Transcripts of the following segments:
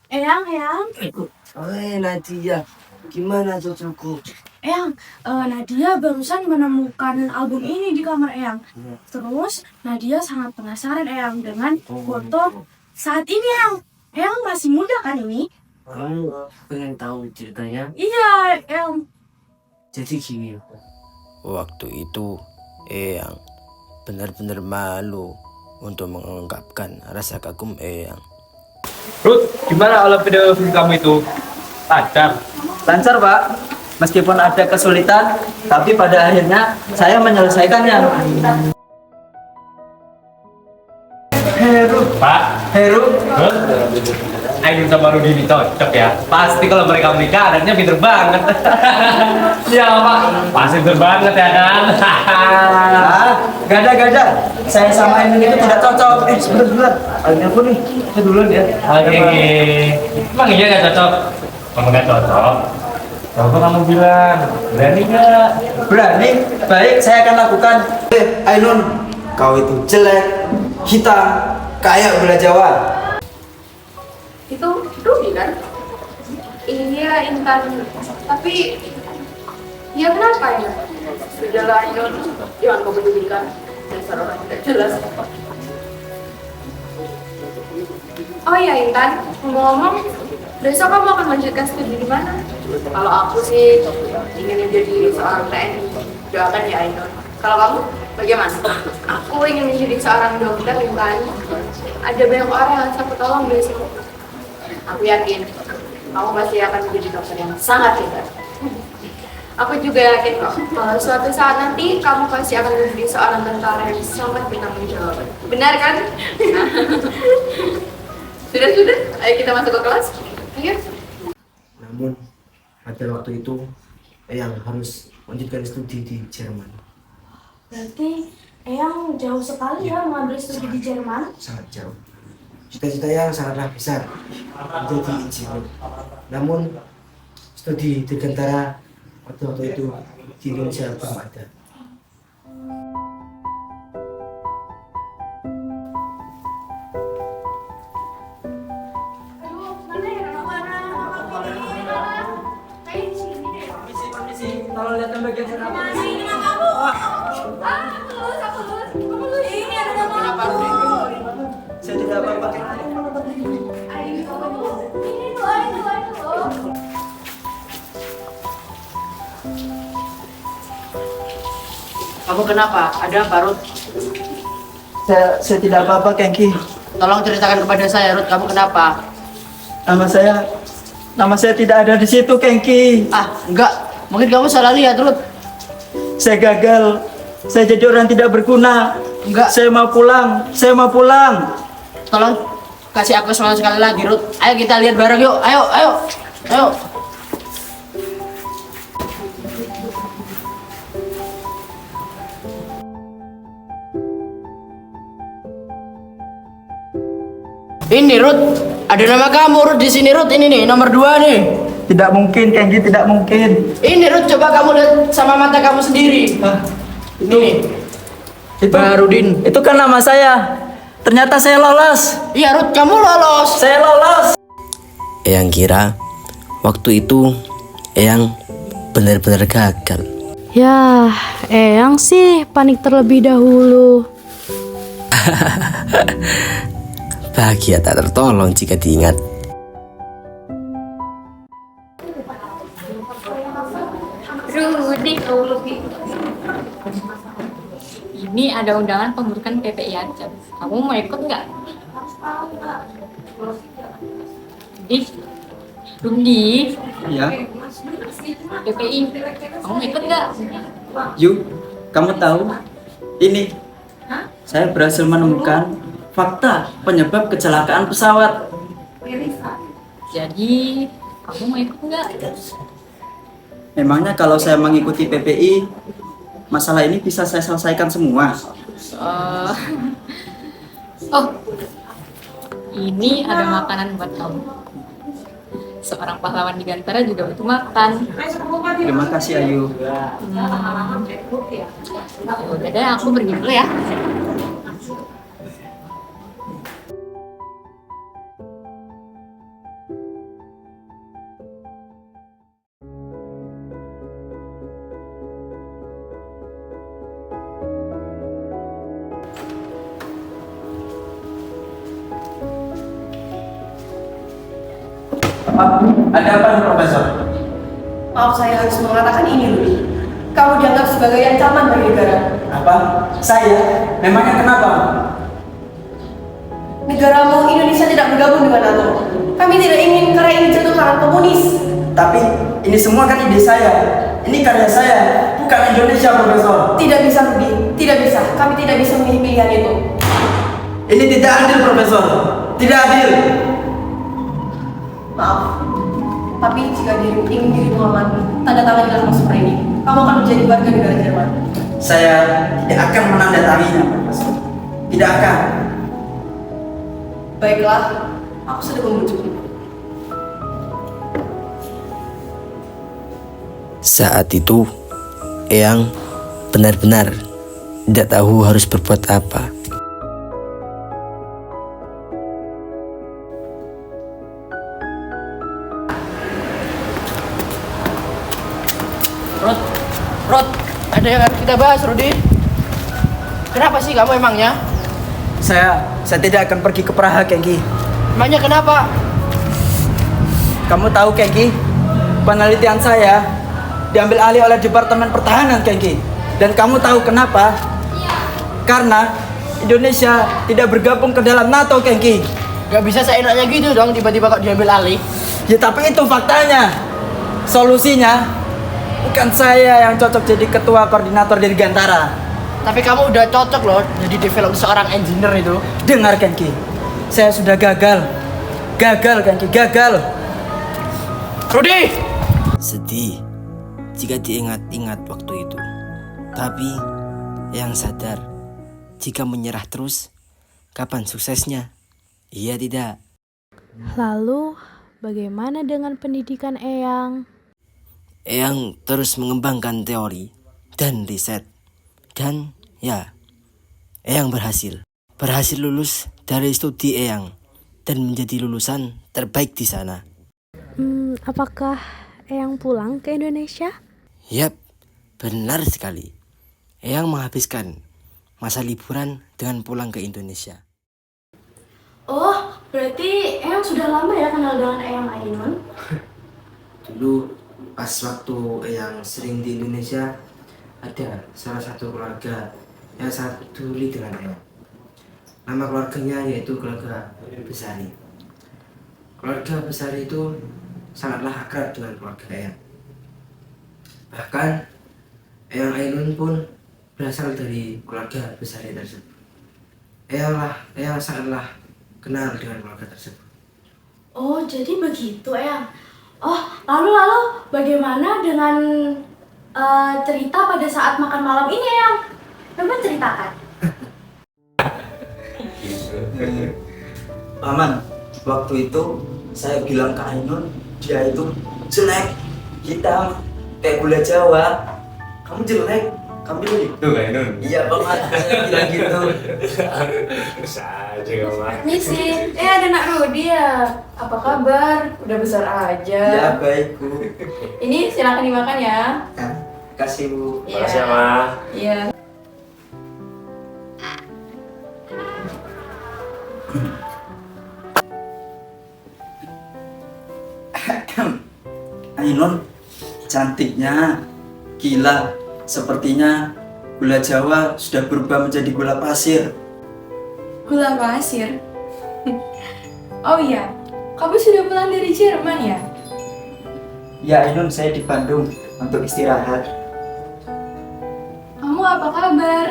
Eyang. Nadia, gimana cucuku? Eyang, Nadia barusan menemukan album ini di kamar Eyang. Terus Nadia sangat penasaran Eyang dengan foto saat ini Eyang. Eyang masih muda kan ini? Kamu pengen tahu ceritanya? Iya, Eyang. Jadi gini, Waktu itu Eyang benar-benar malu untuk mengungkapkan rasa kagum Eyang. Ruth, gimana alat video kamu itu? Lancar? Lancar, Pak. Meskipun ada kesulitan, tapi pada akhirnya saya menyelesaikannya. Pak, Heru, Ainun sama Rudi ini cocok ya. Pasti kalau mereka menikah anaknya pinter banget. Iya Pak, pasti pinter banget ya kan. gada. Saya sama ini itu tidak cocok. Sebentar. Akhirnya aku nih, saya duluan ya. Oke. Emang iya nggak cocok? Kamu nggak cocok? Coba kamu bilang, berani nggak? Berani? Baik, saya akan lakukan. Ainun, kau itu jelek, hitam, kayak gula Jawa. Itu Ruby kan? Iya Intan, tapi ya kenapa ya? Sudahlah Ainun, jangan kau pedulikan. Dasar orang tidak jelas. Oh iya Intan, ngomong, besok kamu akan melanjutkan studi di mana? Kalau aku sih ingin menjadi seorang TNI, doakan ya Ainun. Kalau kamu bagaimana? Aku ingin menjadi seorang dokter Intan. Ada banyak orang yang harus aku tolong besok. Aku yakin kamu pasti akan menjadi dokter yang sangat hebat. Aku juga yakin kok, kalau suatu saat nanti kamu pasti akan menjadi seorang tentara yang sangat bertanggung jawab. Benar kan? Sudah, ayo kita masuk ke kelas. Ayo. namun pada waktu itu Eyang harus melanjutkan studi di Jerman. Berarti Eyang jauh sekali ya mengambil studi di Jerman. Sangat jauh. Cita-cita yang sangatlah besar menjadi insinyur. Namun studi dirgantara waktu itu di Indonesia belum ada. Kalau lihat yang bagian sana. Saya tidak apa-apa. Kamu kenapa? Ada apa, Ruth? Saya tidak apa-apa, Kengki. Tolong ceritakan kepada saya, Ruth. Kamu kenapa? Nama saya tidak ada di situ, Kengki. Ah, enggak. Mungkin kamu salah lihat, Ruth. Saya gagal. Saya jadi orang tidak berguna. Enggak. Saya mau pulang. Tolong kasih aku semangat sekali lagi, Ruth. Ayo kita lihat bareng yuk. Ayo. Ini Ruth, ada nama kamu Ruth di sini Ruth. Ini nih nomor 2 nih. Tidak mungkin, Kengki, tidak mungkin. Ini Ruth, coba kamu lihat sama mata kamu sendiri. Ini nih. Itu Barudin. Itu kan nama saya. Ternyata saya lolos. Iya Ruth, kamu lolos. Saya lolos. Eyang kira waktu itu Eyang benar-benar gagal. Ya, Eyang sih panik terlebih dahulu. Bahagia tak tertolong jika diingat. Rudy, ini ada undangan pembukaan PPI Aceh. Kamu mau ikut nggak? Rudy, Ya, PPI, kamu mau ikut nggak? Yu, kamu tahu? Ini, saya berhasil menemukan fakta penyebab kecelakaan pesawat. Jadi, kamu mau ikut nggak? Memangnya kalau saya mengikuti PPI, masalah ini bisa saya selesaikan semua? Eh, oh, ini ada makanan buat kamu. Seorang pahlawan di Gantara juga butuh makan. Terima kasih, Ayu. Udah deh, aku pergi dulu ya. Ada apa nih Profesor? Maaf, saya harus mengatakan ini, Rudy. Kamu dianggap sebagai ancaman bagi negara. Apa? Saya? Memangnya kenapa? Negaramu Indonesia tidak bergabung dengan NATO. Kami tidak ingin negara ini jatuh tangan komunis. Tapi ini semua kan ide saya. Ini karya saya, bukan Indonesia, Profesor. Tidak bisa, Rudy. Tidak bisa. Kami tidak bisa memilih pilihan itu. Ini tidak adil, Profesor. Tidak adil. Maaf. Tapi jika dirimu ingin dirimu aman, tanda tangan dalam seperti ini, kamu akan menjadi warga negara Jerman. Saya tidak akan menandatanginya, Profesor. Tidak akan. Baiklah, aku sudah membujukmu. Saat itu, Eyang benar-benar tidak tahu harus berbuat apa. Rod, ada yang harus kita bahas, Rudy. Kenapa sih kamu emangnya? Saya tidak akan pergi ke Praha, Kengki. Emangnya kenapa? Kamu tahu, Kengki, penelitian saya diambil alih oleh Departemen Pertahanan, Kengki. Dan kamu tahu kenapa? Karena Indonesia tidak bergabung ke dalam NATO, Kengki. Gak bisa seenaknya gitu dong, tiba-tiba kok diambil alih. Ya tapi itu faktanya. Solusinya bukan saya yang cocok jadi ketua koordinator Dirgantara. Tapi kamu udah cocok loh jadi develop seorang engineer itu. Dengar, Kengki, saya sudah gagal. Gagal, Kengki, gagal. Rudy! Sedih jika diingat-ingat waktu itu. Tapi yang sadar, jika menyerah terus, kapan suksesnya? Iya tidak? Lalu, bagaimana dengan pendidikan Eyang? Eyang terus mengembangkan teori dan riset. Dan ya, Eyang berhasil. Berhasil lulus dari studi Eyang dan menjadi lulusan terbaik di sana. Apakah Eyang pulang ke Indonesia? Yap, benar sekali. Eyang menghabiskan masa liburan dengan pulang ke Indonesia. Oh, berarti Eyang sudah lama ya kenal dengan Eyang Ainun? Dulu pas waktu yang sering di Indonesia, ada salah satu keluarga yang sangat peduli dengan Eyang. Nama keluarganya yaitu keluarga Besari. Keluarga Besari itu sangatlah akrab dengan keluarga Eyang. Bahkan Eyang Ainun pun berasal dari keluarga Besari tersebut. Eyang sangatlah kenal dengan keluarga tersebut. Oh, jadi begitu Eyang. Oh, lalu bagaimana dengan cerita pada saat makan malam ini Eyang? Coba ceritakan. Paman, waktu itu saya bilang ke Ainun, dia itu jelek, hitam, kayak gula Jawa. Kamu jelek, kamu jelek. Tuh kayak Nun. Iya, Paman, saya bilang gitu. Bisa aja kamu. Misi, ada Nak Rudy ya. Apa kabar? Udah besar aja. Ya, baik, Bu. Ini silakan dimakan ya. Ya, kasih, Bu. Iya. Makasih ya, Ma. Iya. Ainun, cantiknya, gila. Sepertinya gula Jawa sudah berubah menjadi gula pasir. Gula pasir. Oh iya, kamu sudah pulang dari Jerman ya? Ya, Ainun, saya di Bandung untuk istirahat. Kamu apa kabar?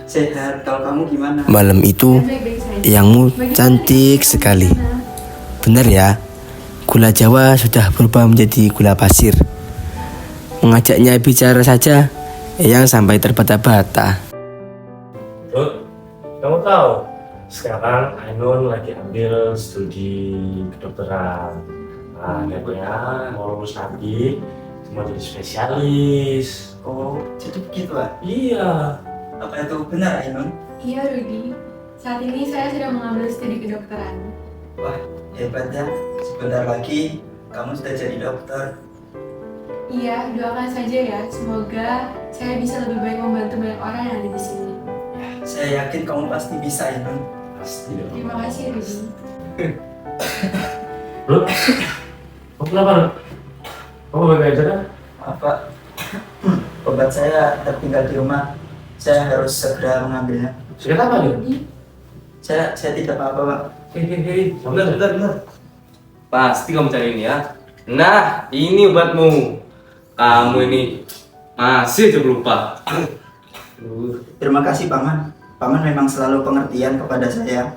Sehat, kalau kamu gimana? Malam itu, Baik-baik saja. Eyangmu Bagaimana cantik dengan sekali. sana? Benar ya, gula Jawa sudah berubah menjadi gula pasir. Mengajaknya bicara saja, Eyang sampai terbata-bata. Ruth, kamu tahu sekarang Ainun lagi ambil studi kedokteran. Nah, katanya mau lulus nanti mau jadi spesialis. Oh, jadi begitu, Pak? Iya. Apa itu benar, Ainun? Iya, Rudy. Saat ini saya sedang mengambil studi kedokteran. Wah, hebat ya. Sebentar lagi kamu sudah jadi dokter. Iya, doakan saja ya. Semoga saya bisa lebih baik membantu banyak orang yang ada di sini. Saya yakin kamu pasti bisa, Ainun. Pasti dong. Terima kasih, Rudy. Ruth, Oh, kenapa? Rut? Kamu baik-baik aja kan? Maaf Pak, obat saya tertinggal di rumah. Saya harus segera mengambilnya. Sakit apa nih? Saya tidak apa-apa Pak. Hei, bentar. Pasti kamu cari ini ya. Nah, ini obatmu. Kamu ini masih aja lupa. Terima kasih Paman. Paman memang selalu pengertian kepada saya.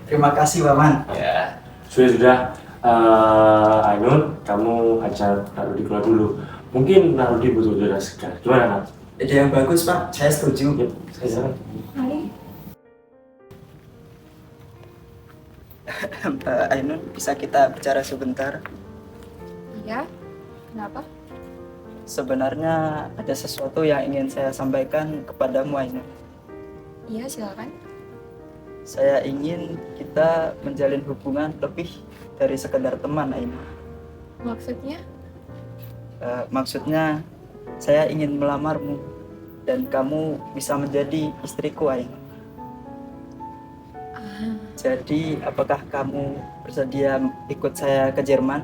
Terima kasih Paman. Ya. Sudah. Ainun, kamu ajak Narudi keluar dulu. Mungkin Narudi butuh udara segar. Gimana, Nak? Ide yang bagus Pak, saya setuju. Yuk, saya Mari. Mbak Ainun, bisa kita bicara sebentar? Iya. Kenapa? Sebenarnya ada sesuatu yang ingin saya sampaikan kepadamu Ainun. Iya, silakan. Saya ingin kita menjalin hubungan lebih dari sekedar teman Ainun. Maksudnya? Maksudnya saya ingin melamarmu dan kamu bisa menjadi istriku Ainun. Jadi apakah kamu bersedia ikut saya ke Jerman?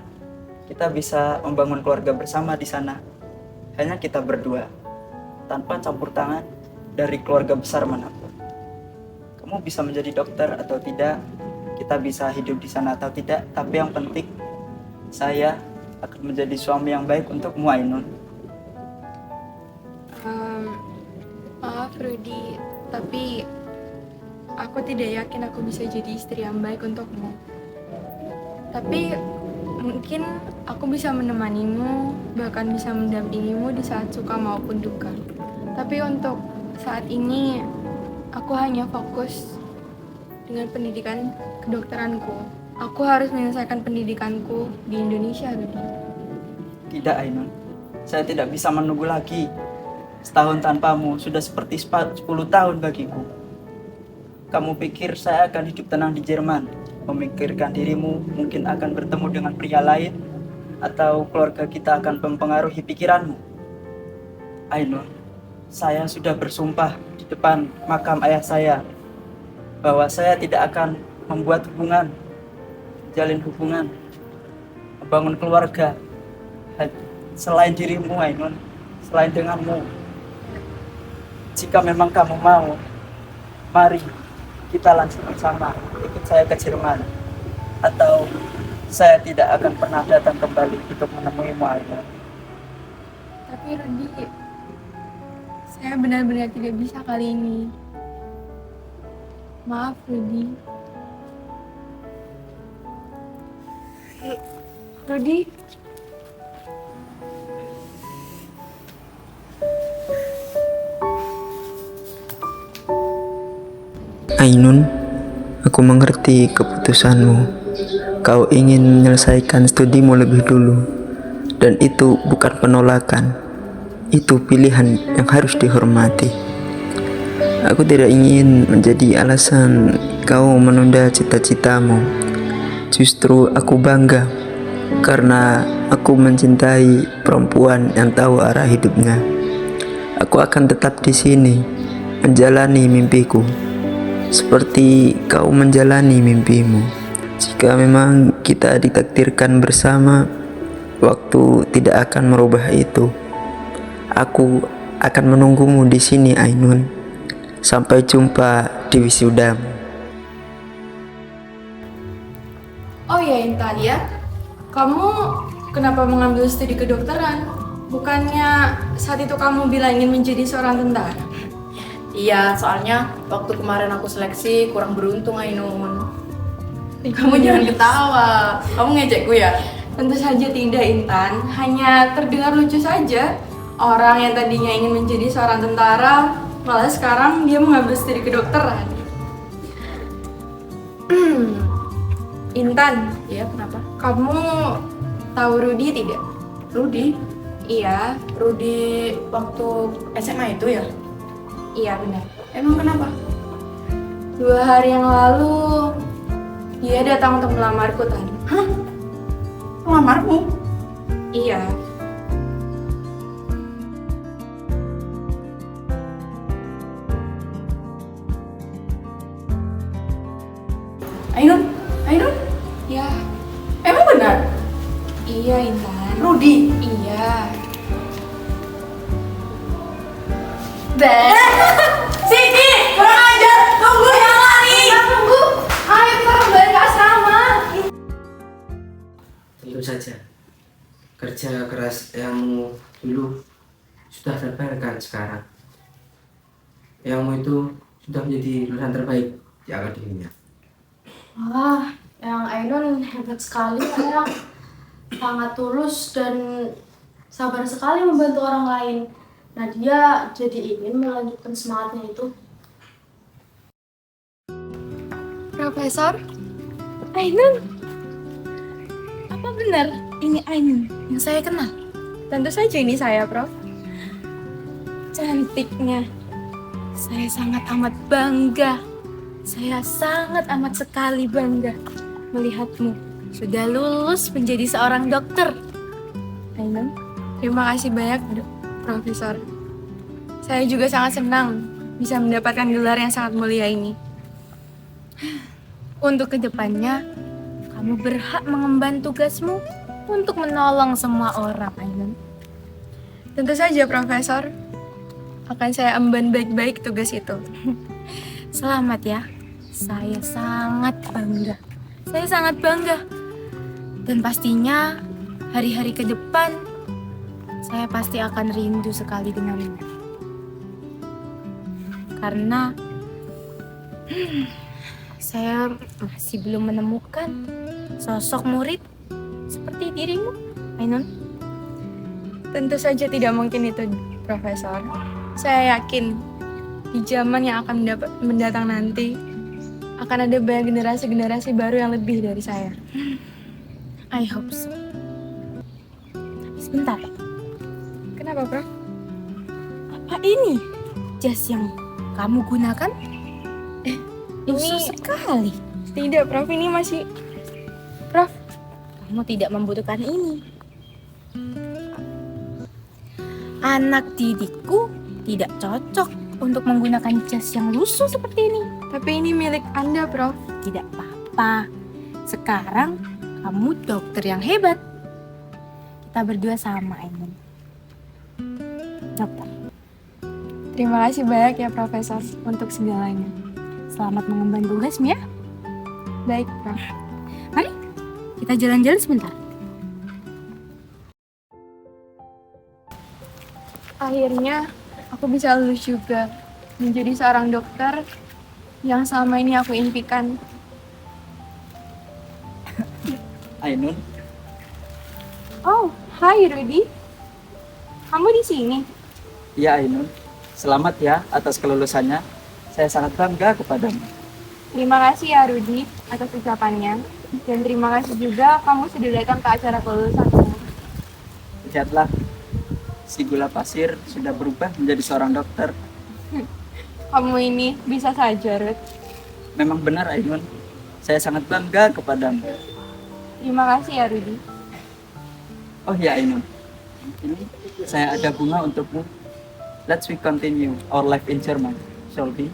Kita bisa membangun keluarga bersama di sana. Hanya kita berdua, tanpa campur tangan dari keluarga besar manapun. Kamu bisa menjadi dokter atau tidak, kita bisa hidup di sana atau tidak, tapi yang penting saya akan menjadi suami yang baik untukmu Ainun. Maaf Rudy, tapi aku tidak yakin aku bisa jadi istri yang baik untukmu. Tapi mungkin aku bisa menemanimu, bahkan bisa mendampingimu di saat suka maupun duka. Tapi untuk saat ini, aku hanya fokus dengan pendidikan kedokteranku. Aku harus menyelesaikan pendidikanku di Indonesia, Rudy. Tidak Ainun, saya tidak bisa menunggu lagi. Setahun tanpamu sudah seperti 10 tahun bagiku. Kamu pikir saya akan hidup tenang di Jerman, memikirkan dirimu mungkin akan bertemu dengan pria lain, atau keluarga kita akan mempengaruhi pikiranmu? Ainun, saya sudah bersumpah di depan makam ayah saya bahwa saya tidak akan membuat hubungan, jalin hubungan, membangun keluarga selain dirimu Ainun, selain denganmu. Jika memang kamu mau, mari kita langsung bersama, ikut saya ke Jerman. Atau saya tidak akan pernah datang kembali untuk menemuimu Ainun. Tapi Rudy, saya benar-benar tidak bisa kali ini. Maaf Rudy. Rudy, Ainun, aku mengerti keputusanmu. Kau ingin menyelesaikan studimu lebih dulu, dan itu bukan penolakan. Itu pilihan yang harus dihormati. Aku tidak ingin menjadi alasan kau menunda cita-citamu. Justru aku bangga karena aku mencintai perempuan yang tahu arah hidupnya. Aku akan tetap di sini menjalani mimpiku seperti kau menjalani mimpimu. Jika memang kita ditakdirkan bersama, waktu tidak akan merubah itu. Aku akan menunggumu di sini Ainun. Sampai jumpa di wisudamu. oh ya Intan ya, kamu kenapa mengambil studi kedokteran? Bukannya saat itu kamu bilang ingin menjadi seorang tentara? Iya, soalnya waktu kemarin aku seleksi kurang beruntung Ainun. Kamu jangan ketawa, kamu ngejekku ya? Tentu saja tidak Intan, hanya terdengar lucu saja. Orang yang tadinya ingin menjadi seorang tentara, malah sekarang dia mengambil studi kedokteran. Intan, Iya, kenapa? kamu tahu Rudy tidak? Rudy? Iya, Rudy waktu SMA itu ya? iya benar. Emang kenapa? 2 hari yang lalu, dia datang untuk melamarku, Tan. Hah? Pelamarmu? Iya. Ainun? Ainun? Ya, Emang benar? Iya Intan. Rudi? Iya. Sini, kurang ajar. Tunggu, jangan lari. Tunggu. Ayo kita kembali ke asrama. Tentu saja, kerja keras Eyangmu dulu sudah terbayarkan sekarang. Eyangmu itu sudah menjadi lulusan terbaik di akademinya. Wah, yang Ainun hebat sekali Eyang. Sangat tulus dan sabar sekali membantu orang lain. Nadia jadi ingin melanjutkan semangatnya itu. Profesor Ainun. Apa benar ini Ainun yang saya kenal? Tentu saja ini saya, Prof. Cantiknya. Saya sangat amat bangga. Saya sangat amat sekali bangga melihatmu sudah lulus menjadi seorang dokter. Ainun, terima kasih banyak, Profesor. Saya juga sangat senang bisa mendapatkan gelar yang sangat mulia ini. Untuk kedepannya, kamu berhak mengemban tugasmu untuk menolong semua orang, Ainun. Tentu saja, Profesor. Akan saya emban baik-baik tugas itu. Selamat ya. Saya sangat bangga. Saya sangat bangga. Dan pastinya hari-hari ke depan saya pasti akan rindu sekali denganmu. Karena saya masih belum menemukan sosok murid seperti dirimu, Ainun. Tentu saja tidak mungkin itu, Profesor. Saya yakin di zaman yang akan mendatang nanti akan ada banyak generasi-generasi baru yang lebih dari saya. I hope so. Sebentar. Kenapa, Prof? Apa ini jas yang kamu gunakan? Lusuh sekali. Tidak, Prof. Ini masih... Prof, kamu tidak membutuhkan ini. Anak didikku tidak cocok untuk menggunakan jas yang lusuh seperti ini. Tapi ini milik Anda, Prof. Tidak apa-apa. Sekarang kamu dokter yang hebat. Kita berdua sama, Ainun. Dokter. Terima kasih banyak ya, Profesor, untuk segalanya. Selamat mengemban tugasmu ya. Baik, Prof. Mari, kita jalan-jalan sebentar. Akhirnya, aku bisa lulus juga. Menjadi seorang dokter yang selama ini aku impikan. Ainun, Oh, hai Rudy. Kamu di sini? ya Ainun, selamat ya atas kelulusannya. Saya sangat bangga kepadamu. Terima kasih ya Rudy atas ucapannya. Dan terima kasih juga kamu sudah datang ke acara kelulusanku. Lihatlah, si gula pasir sudah berubah menjadi seorang dokter. Kamu ini bisa saja, Ruth. Memang benar Ainun, saya sangat bangga kepadamu. Terima kasih ya Rudy. Oh ya Ainun, ini saya ada bunga untukmu. Let's we continue our life in German, shall we?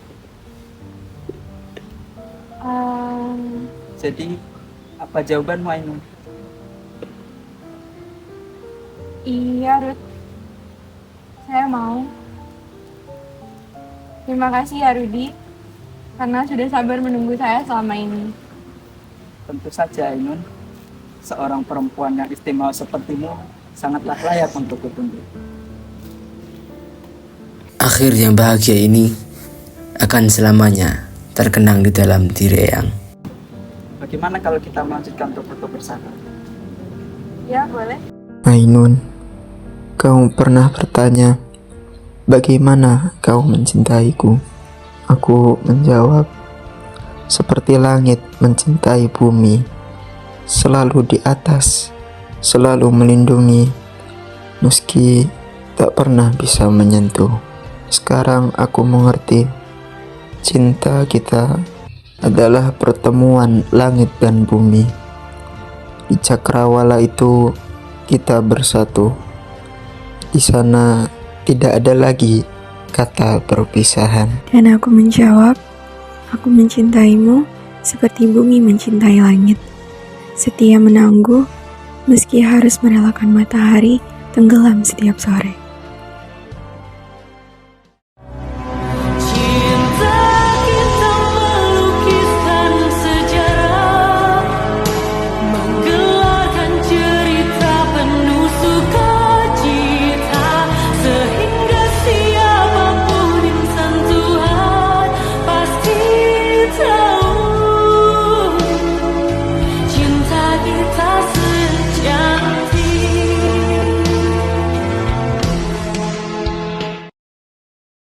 Jadi, apa jawabanmu Ainun? Iya Ruth, saya mau. Terima kasih ya Rudy, karena sudah sabar menunggu saya selama ini. Tentu saja Ainun, seorang perempuan yang istimewa sepertimu sangatlah layak untuk kutunggu. Akhir yang bahagia ini akan selamanya terkenang di dalam diri Eyang. Bagaimana kalau kita melanjutkan untuk foto bersama? Ya, boleh. Ainun, kau pernah bertanya, bagaimana kau mencintaiku? Aku menjawab, seperti langit mencintai bumi, selalu di atas, selalu melindungi, meski tak pernah bisa menyentuh. Sekarang aku mengerti, cinta kita adalah pertemuan langit dan bumi. Di cakrawala itu kita bersatu. Di sana tidak ada lagi kata perpisahan. Dan aku menjawab, aku mencintaimu seperti bumi mencintai langit. setia menangguh meski harus merelakan matahari tenggelam setiap sore.